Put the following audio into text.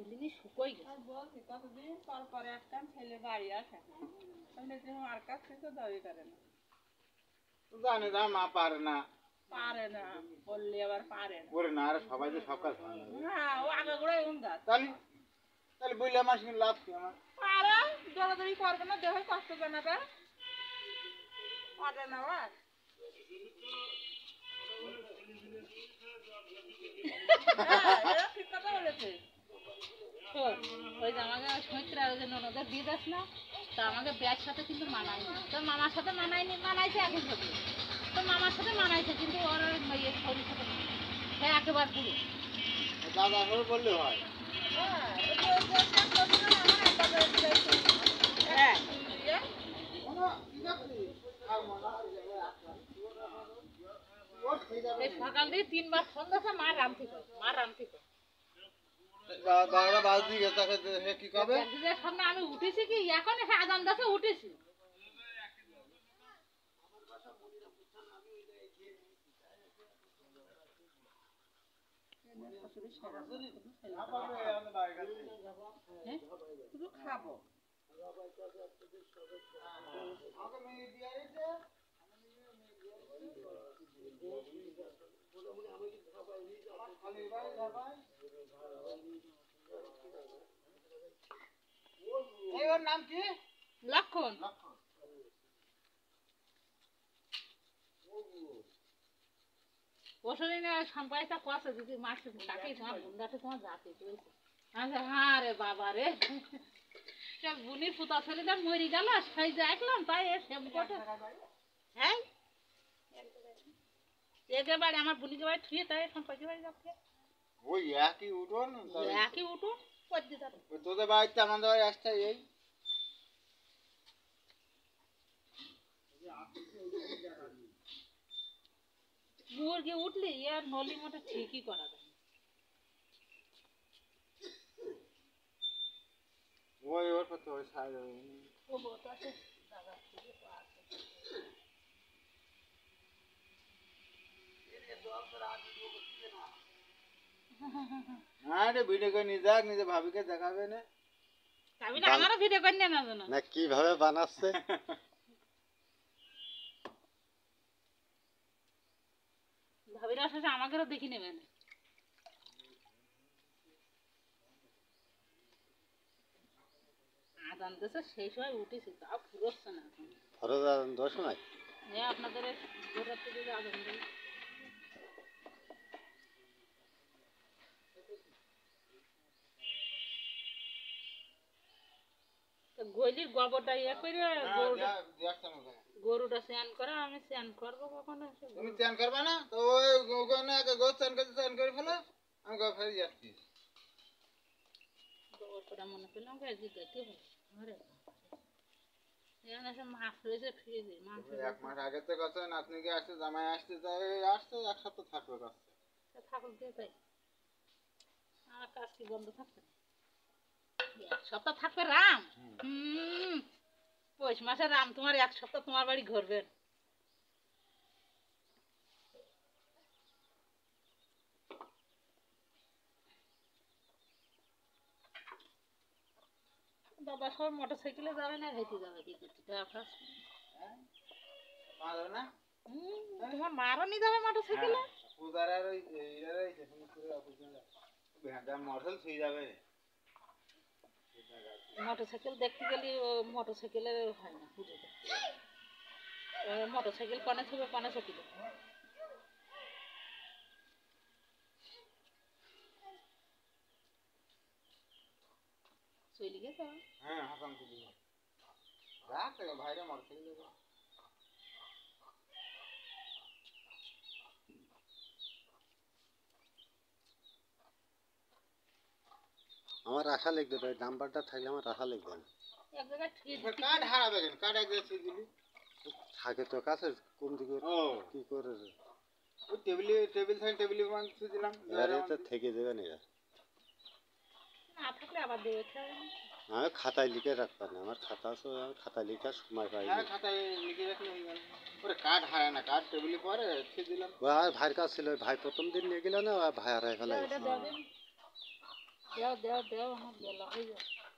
জিনিস শুকোই গেছে। বলছি কতদিন পর পরে একটা ছেলে বাড়ি আসে আর কাছ থেকে দাবি করে না। জানে না মা পারে না বললে আবার পারে না করে না আর সবাই তো সব কাজ হয় না। হ্যাঁ ও আগে গোড়াই গাছ তাহলে তাহলে বুঝলে আমার সঙ্গে লাভ কি আমার পারে দৌড়াদৌড়ি করবে না দেহ কষ্ট জানাবে পারে না আর ঠিক কথা বলেছে। ওই যে আমাকে সৈত্রা ওই যে ননদের বিয়ে দাস না, তা আমাকে বিয়ের সাথে কিন্তু মানায়নি, তো মামার সাথে মানাইছে একই সাথে, তো মামার সাথে মানাইছে কিন্তু ওর ইয়ে শরীর সাথে হ্যাঁ একেবারে পুরো দাদা করে বললে হয়। হ্যাঁ সকাল দিয়ে 3 বার ফোন দিয়েছে মা রামতি কি কবে সামনে আমি উঠেছি কি এখন আজান দাসে উঠেছি। শুধু খাবো ওর নাম কি লক্ষণ বসদিনে সম্পাদিতা কষ্ট দিদি মাসে কাকে তোমার বুন্দাতে তোমার জাতি চলছে হ্যাঁ রে বাবা রে বুনির পুতা ছেলেটা মরি গেল সেই যে একলাম তাই হ্যাঁ একেবারে আমার বুনিকে বাড়ি থুয়ে তাই সম্পাদিত বাড়ি যাচ্ছে ওই একই উঠোন একই উঠো তোদের বাড়িতে আমাদের বাড়ি আসতে এই মুরগি উঠলি আর নলি মতো ঠিকই করা যায় ওই ওর কত ওই সাইড ও বত আছে দাদা হ্যাঁ রে ভিডিও করে নিয়ে যাক নিজে ভাবিকে দেখাবে না আমি না আমারও ভিডিও করে না জানো না কিভাবে বানাচ্ছে ভাবিরা শেষে আমাকেও দেখি নেবেন আদান দেশে সেই সময় উঠেছি তাও ফুরোচ্ছে না ফরজ আদান 10 সময় হ্যাঁ আপনাদের ভোটার থেকে আদান দেন গলির গোবরটা ইয়ে করে গরুটা স্নান করে আমি স্নান করবো কখনো তুমি স্নান করবে না তো ওই ওখানে একটা গোছ স্নান করে ফেলো আমি গো ফেলে যাচ্ছি গোবরটা মনে করলাম জিজ্ঞাসা হবে ঘরে এখানে এসে মাছ রয়েছে ফ্রিজে মাছ 1 মাস আগে তো কথা নাতনিকে আসছে জামাই আসছে তাই আসছে এক সপ্তাহ থাকবে কাছে ঠাকুর দিয়ে তাই আমার কাজ কি বন্ধ থাকবে এক সপ্তাহ থাকবে রাম পৌষ মাসে রাম তোমার এক সপ্তাহ তোমার বাড়ি ঘুরবেন বাবা সব মোটরসাইকেলে যাবে না হেঁটে যাবে কি করতে তোমার মারও নিয়ে যাবে মোটরসাইকেলে পূজার ওই মডেল ছুঁয়ে যাবে মোটরসাইকেল দেখতে গেলে মোটরসাইকেলের হয় না পুজো মোটরসাইকেল কনে থাকবে কনে চকি চলে গেছে হ্যাঁ হাসান রাখ ভাইরা মোটরসাইকেল আমার আশা লিখবে ভাই নাম্বারটা থাকলে আমার আশা লিখবে এক জায়গায় কার্ড হারাবে কেন কার্ড এক জায়গায় ছিঁড়ে দিলি থাকে তো কাছে কোন দিকে কি করে ওই টেবিল থাকে টেবিলে ছিঁড়ে দিলাম আরে তো থেকে যাবে না না থাকলে আবার দেবে আমি খাতায় লিখে রাখতাম না আমার খাতা আছে আমি খাতায় লিখার সময় পাই না খাতায় লিখে রাখলে হয়ে গেল ওরে কার্ড হারায় না কার্ড টেবিলে পরে ছিঁড়ে দিলাম ভাই ভাইয়ের কাছে ছিল ভাই প্রথম দিন নিয়ে গেল না ভাই হারায় ফেলাই দেও দেও দেও আমার বেলা হয়ে যাচ্ছে